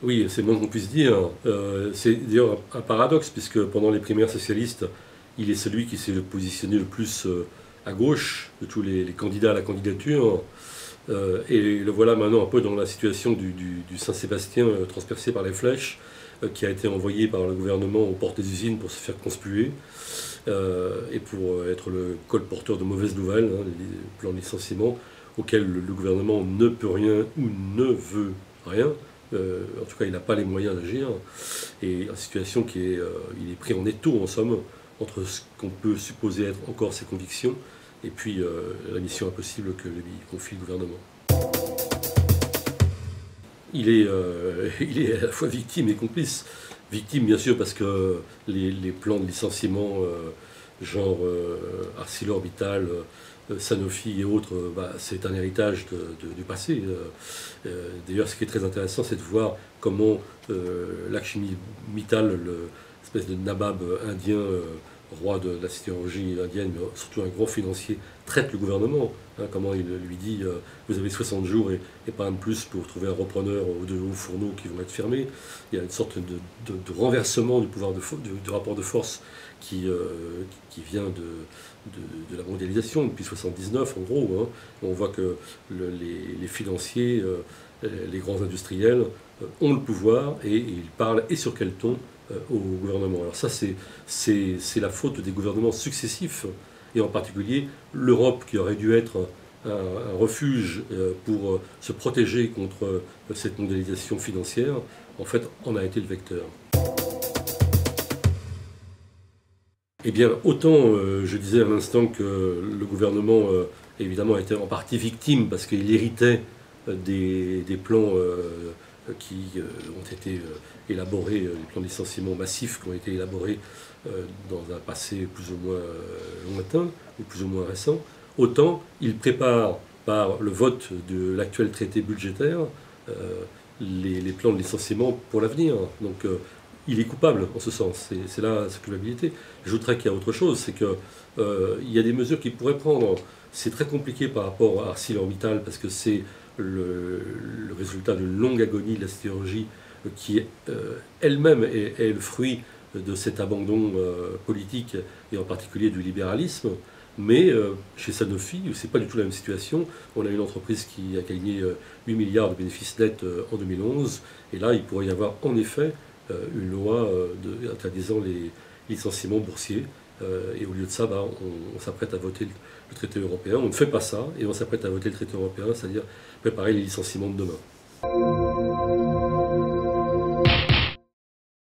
Oui, c'est le moins qu'on puisse dire. C'est d'ailleurs un paradoxe, puisque pendant les primaires socialistes, il est celui qui s'est positionné le plus à gauche de tous les candidats à la candidature. Et le voilà maintenant un peu dans la situation du Saint-Sébastien transpercé par les flèches, qui a été envoyé par le gouvernement aux portes des usines pour se faire conspuer, et pour être le colporteur de mauvaises nouvelles, hein, les plans de licenciement, auxquels le gouvernement ne peut rien ou ne veut rien. En tout cas, il n'a pas les moyens d'agir. Et une situation il est pris en étau, en somme, entre ce qu'on peut supposer être encore ses convictions et puis la mission impossible que lui confie le gouvernement. Il est à la fois victime et complice. Victime, bien sûr, parce que les plans de licenciement, genre ArcelorMittal, Sanofi et autres, c'est un héritage du passé. D'ailleurs, ce qui est très intéressant, c'est de voir comment Lakshmi Mittal, l'espèce de nabab indien, roi de la sidérurgie indienne, mais surtout un grand financier, traite le gouvernement. Hein, comment il lui dit vous avez 60 jours et pas un de plus pour trouver un repreneur aux deux hauts fourneaux qui vont être fermés. Il y a une sorte de renversement du pouvoir du rapport de force qui vient de la mondialisation depuis 1979 en gros. Hein. On voit que les financiers, les grands industriels ont le pouvoir et ils parlent et sur quel ton au gouvernement. Alors ça, c'est la faute des gouvernements successifs, et en particulier l'Europe, qui aurait dû être un refuge pour se protéger contre cette mondialisation financière, en fait, en a été le vecteur. Eh bien, autant je disais à l'instant que le gouvernement, évidemment, était en partie victime parce qu'il héritait des plans qui ont été élaborés, les plans de licenciement massifs qui ont été élaborés dans un passé plus ou moins lointain ou plus ou moins récent, autant il prépare par le vote de l'actuel traité budgétaire les plans de licenciement pour l'avenir. Donc il est coupable en ce sens, c'est là sa culpabilité. J'ajouterais qu'il y a autre chose, c'est qu'il y a des mesures qu'il pourrait prendre. C'est très compliqué par rapport à ArcelorMittal parce que c'est le résultat d'une longue agonie de la sidérurgie qui elle-même est le fruit de cet abandon politique et en particulier du libéralisme. Mais chez Sanofi, c'est pas du tout la même situation. On a une entreprise qui a gagné 8 milliards de bénéfices nets en 2011, et là il pourrait y avoir en effet une loi interdisant les licenciements boursiers. Et au lieu de ça, on s'apprête à voter le traité européen. On ne fait pas ça, et on s'apprête à voter le traité européen, c'est-à-dire préparer les licenciements de demain.